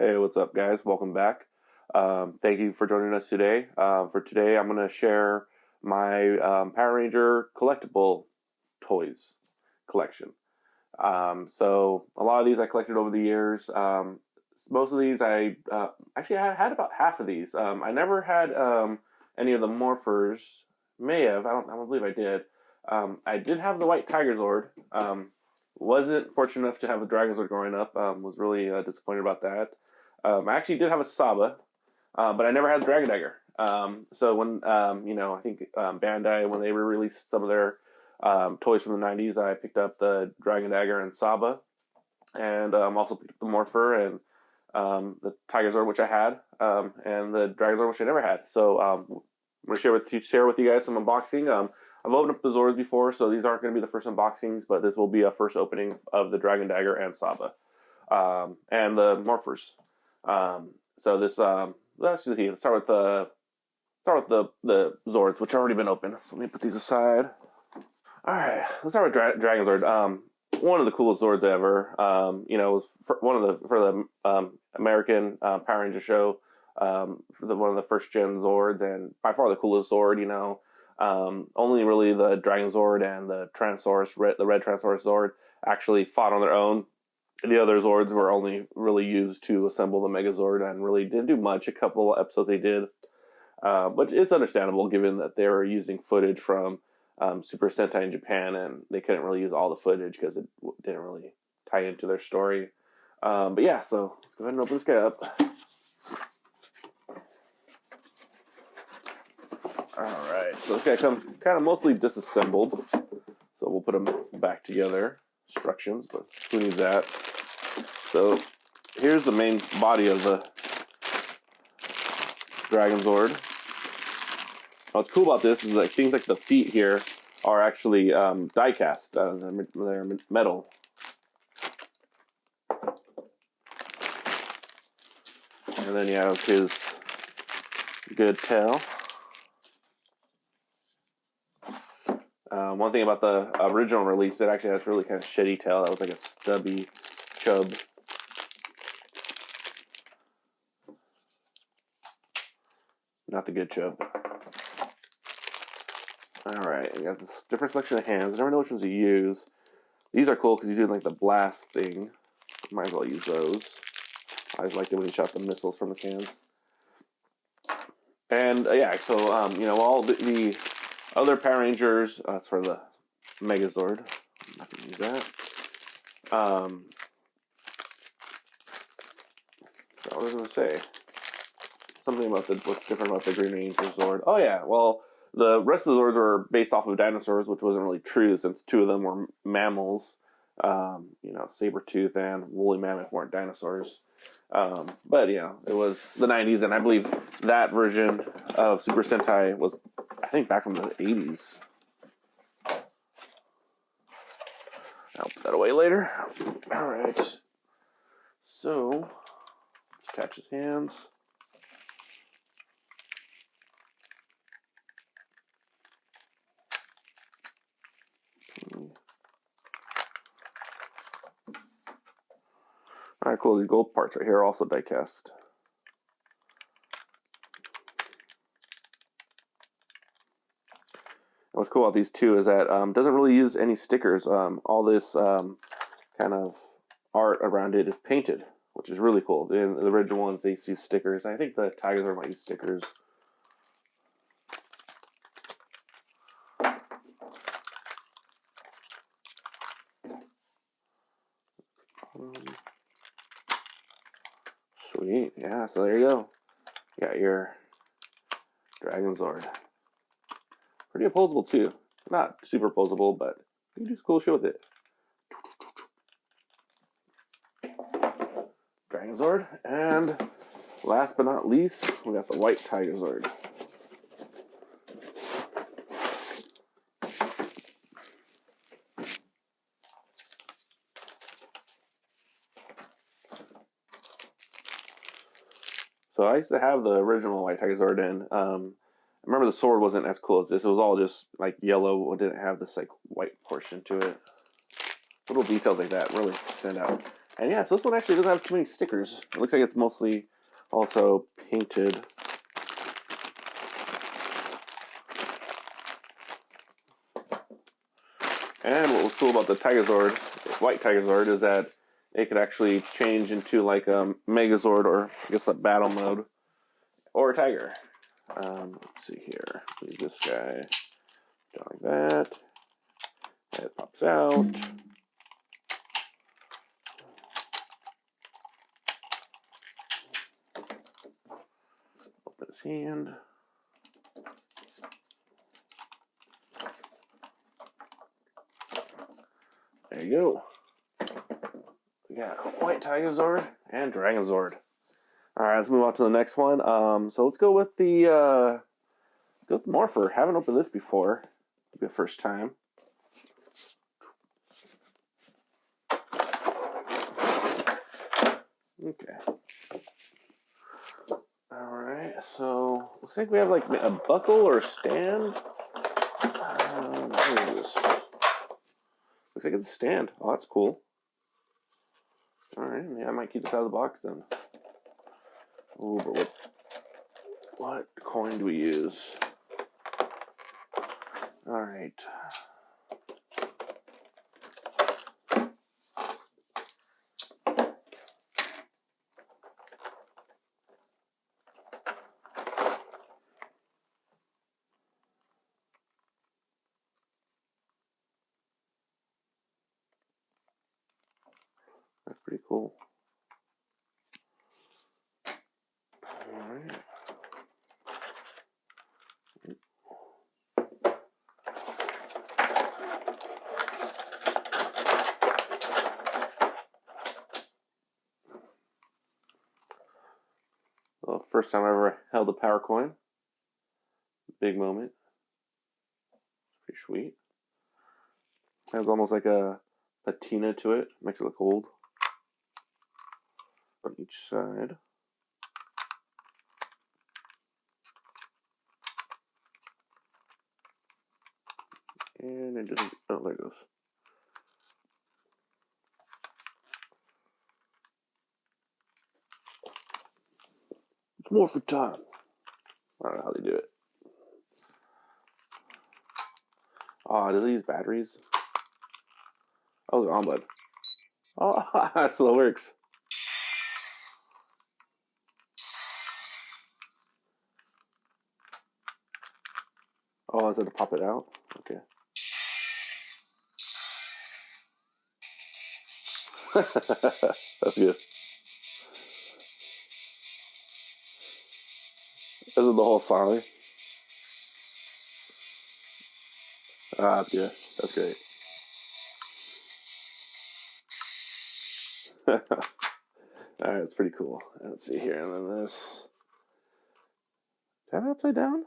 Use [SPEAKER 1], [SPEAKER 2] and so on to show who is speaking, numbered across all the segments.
[SPEAKER 1] Hey, what's up, guys? Welcome back. Thank you for joining us today. For today, I'm going to share my Power Ranger collectible toys collection. So a lot of these I collected over the years. Most of these I had about half of these. I never had any of the Morphers. May have. I don't believe I did. I did have the whitetigerzord. Wasn't fortunate enough to have a dragonzord growing up. Was really disappointed about that. I actually did have a Saba, but I never had the dragondagger. So when I think Bandai, when they re-released some of their toys from the 90s, I picked up the dragondagger and Saba, and also picked up the Morpher and the Tigerzord, which I had, and the Dragozord, which I never had. So I'm going to share with you guys some unboxing. I've opened up the Zords before, so these aren't going to be the first unboxings, but this will be a first opening of the dragondagger and Saba, and the Morphers. So this, let's just see. Let's start with the Zords, which have already been opened. So let me put these aside. All right, let's start with Dragonzord. One of the coolest Zords ever. It was for the American Power Ranger show. One of the first gen Zords, and by far the coolest Zord. Only really the Dragonzord and the the red Transaurus Zord actually fought on their own. The other Zords were only really used to assemble the megazord and really didn't do much. A couple episodes they did, but it's understandable given that they were using footage from Super Sentai in Japan, and they couldn't really use all the footage because it didn't really tie into their story. But yeah, so let's go ahead and open this guy up. Alright, so this guy comes kind of mostly disassembled, so we'll put him back together. Instructions, but who needs that? So here's the main body of the Dragonzord. What's cool about this is that things like the feet here are actually die cast. They're metal. And then you have his good tail. One thing about the original release, it actually has really kind of shitty tail. That was like a stubby chub. Not the good chub. Alright, you got this different selection of hands. I never know which ones to use. These are cool because he's doing like the blast thing. Might as well use those. I always liked it when he shot the missiles from his hands. And yeah, so all the other Power Rangers, that's for the Megazord. I'm not going to use that. What was I going to say? Something about what's different about the greenranger Zord. Oh yeah, well, the rest of the Zords were based off of dinosaurs, which wasn't really true since two of them were mammals. Saber-tooth and woolly mammoth weren't dinosaurs. But it was the 90s, and I believe that version of Super Sentai was, I think, back from the 80s. I'll put that away later. Alright. So, let's attach his hands. Alright, cool. These gold parts right here are also die cast. What's cool about these two is that it doesn't really use any stickers. All this kind of art around it is painted, which is really cool. In the original ones, they use stickers. I think the Tigers might use stickers. Sweet, yeah. So there you go. You got your Dragonzord. Pretty opposable too. Not super opposable, but you can do cool shit with it. Dragonzord, and last but not least, we got the whitetigerzord. So I used to have the original whitetigerzord, and I remember the sword wasn't as cool as this. It was all just like yellow. It didn't have this like white portion to it. Little details like that really stand out. And yeah, so this one actually doesn't have too many stickers. It looks like it's mostly also painted. And what was cool about the Tigerzord, white Tigerzord, is that it could actually change into like a megazord, or I guess a battle mode, or a tiger. Let's see here. Leave this guy down like that. It pops out. Open his hand. There you go. We got white Tigerzord and dragonzord. All right, let's move on to the next one. So let's go with the Morpher. Haven't opened this before. It'll be the first time. Okay. All right. So looks like we have like a buckle or a stand. What is this? Looks like it's a stand. Oh, that's cool. All right. Yeah, I might keep this out of the box then. Ooh, but what coin do we use? All right. That's pretty cool. All right. Well, first time I ever held a power coin. Big moment. Pretty sweet. Has almost like a patina to it. Makes it look old. On each side. And it doesn't. Oh, there it goes. It's Morpher time. I don't know how they do it. Oh, do they use batteries? Oh, they're on, bud. Oh, that still works. Oh, is it to pop it out? Okay. That's good. This is the whole song. Ah, that's good. That's great. Alright, that's pretty cool. Let's see here. And then this. Did I have it upside down?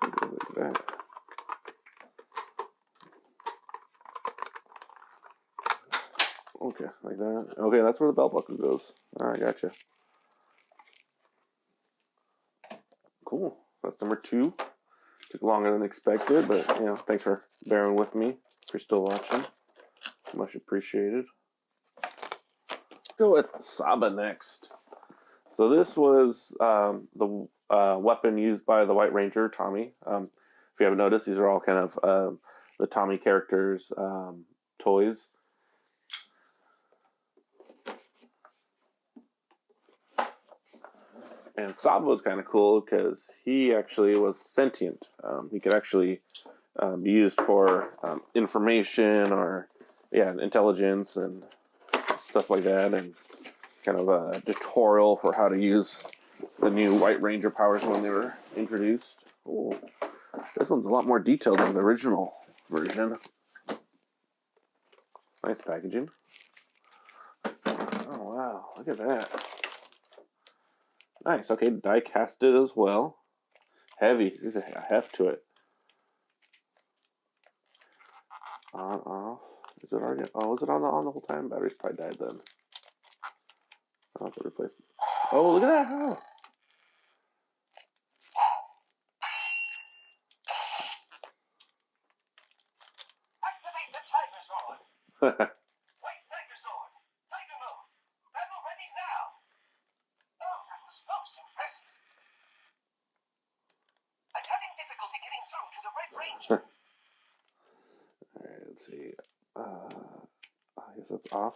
[SPEAKER 1] Look at that. Okay, like that. Okay, that's where the belt buckle goes. Alright, gotcha. Cool. That's number 2. Took longer than expected, but you know, thanks for bearing with me. If you're still watching, much appreciated. Go with Saba next. So this was the weapon used by the whiteranger, Tommy. If you haven't noticed, these are all kind of the Tommy characters' toys. And Saba was kind of cool because he actually was sentient. He could actually be used for information or intelligence and stuff like that, and kind of a tutorial for how to use the new whiteranger powers when they were introduced. Ooh, this one's a lot more detailed than the original version. Nice packaging. Oh wow, look at that. Nice. Okay, die casted as well. Heavy. There's a heft to it. On, off. Is it already? Oh, was it on the whole time? Batteries probably died then. I'll have to replace it. Oh, look at that! Oh.
[SPEAKER 2] Whitetigerzord, Tiger mode, battle ready now. Oh, that was most impressive. I'm having difficulty getting through to the redranger.
[SPEAKER 1] Alright, let's see. I guess that's off.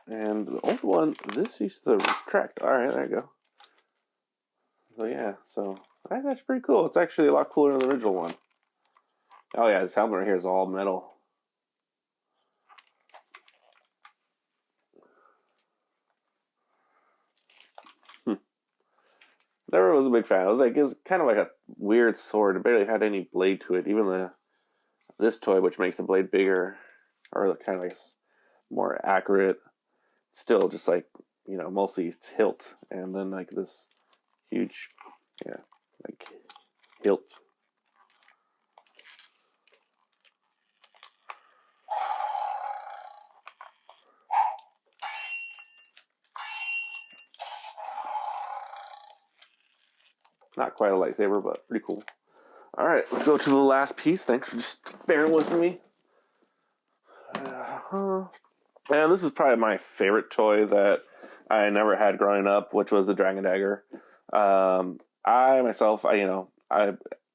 [SPEAKER 1] And the old one, this used to retract. Alright, there you go. So yeah, so that's actually pretty cool. It's actually a lot cooler than the original one. Oh yeah, this helmet right here is all metal. Never was a big fan. It was kind of like a weird sword. It barely had any blade to it. Even this toy, which makes the blade bigger, or kind of like more accurate, still just like, you know, mostly hilt, and then like this huge, yeah, like hilt. Not quite a lightsaber, but pretty cool. All right, let's go to the last piece. Thanks for just bearing with me. And this is probably my favorite toy that I never had growing up, which was the dragondagger. I myself, I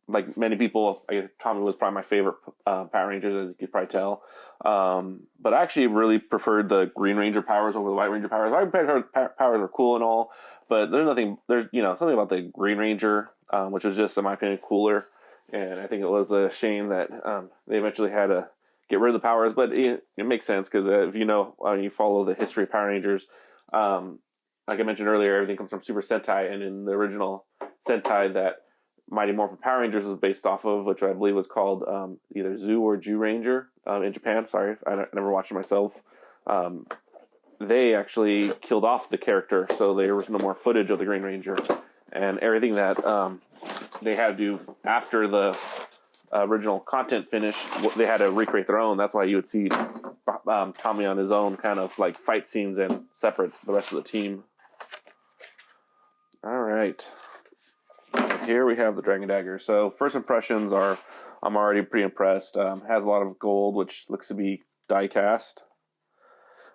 [SPEAKER 1] like many people, Tommy was probably my favorite Power Rangers, as you could probably tell. But I actually really preferred the greenranger powers over the whiteranger powers. Whiteranger powers are cool and all, but something about the greenranger, which was just, in my opinion, cooler. And I think it was a shame that they eventually had to get rid of the powers, but it makes sense because if you follow the history of Power Rangers, like I mentioned earlier, everything comes from Super Sentai, and in the original Sentai that Mighty Morphin Power Rangers was based off of, which I believe was called either Zoo or Ranger in Japan. Sorry, I never watched it myself. They actually killed off the character, so there was no more footage of the Green Ranger, and everything that they had to do after the original content finished, they had to recreate their own. That's why you would see Tommy on his own kind of like fight scenes and separate the rest of the team. All right. Here we have the Dragondagger. So first impressions are, I'm already pretty impressed. Has a lot of gold, which looks to be die cast.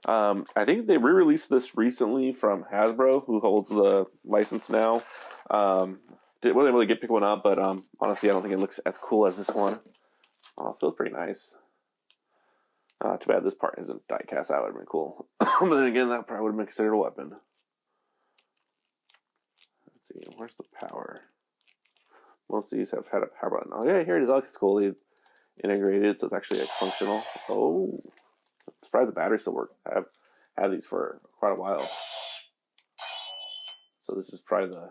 [SPEAKER 1] I think they re-released this recently from Hasbro, who holds the license now. Wasn't really get pick one up, but honestly, I don't think it looks as cool as this one. Oh, it feels pretty nice. Too bad this part isn't die cast. That would have been cool. But then again, that probably would have been considered a weapon. Let's see, where's the power? Most of these have had a power button. Oh yeah, here it is. Oh, it's cool. They integrated, so it's actually like functional. Oh, I'm surprised the batteries still work. I've had these for quite a while. So this is probably the.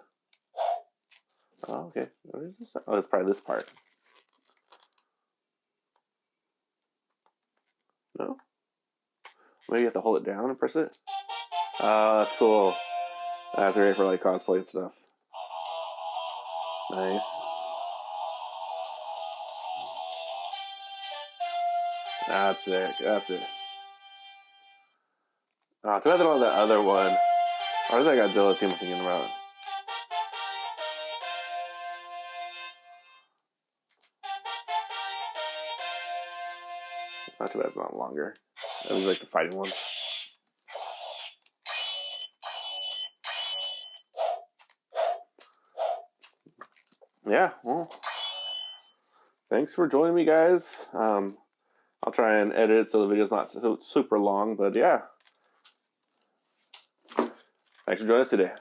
[SPEAKER 1] Oh, okay. What is this? Oh, it's probably this part. No? Maybe you have to hold it down and press it? Oh, that's cool. That's great for like cosplay and stuff. Nice. That's sick. That's it. Oh, too bad they don't have that other one. Or is that Godzilla theme I'm thinking about? Not too bad it's not longer. That was like the fighting ones. Yeah, well, thanks for joining me, guys. I'll try and edit it so the video's not super long, but yeah. Thanks for joining us today.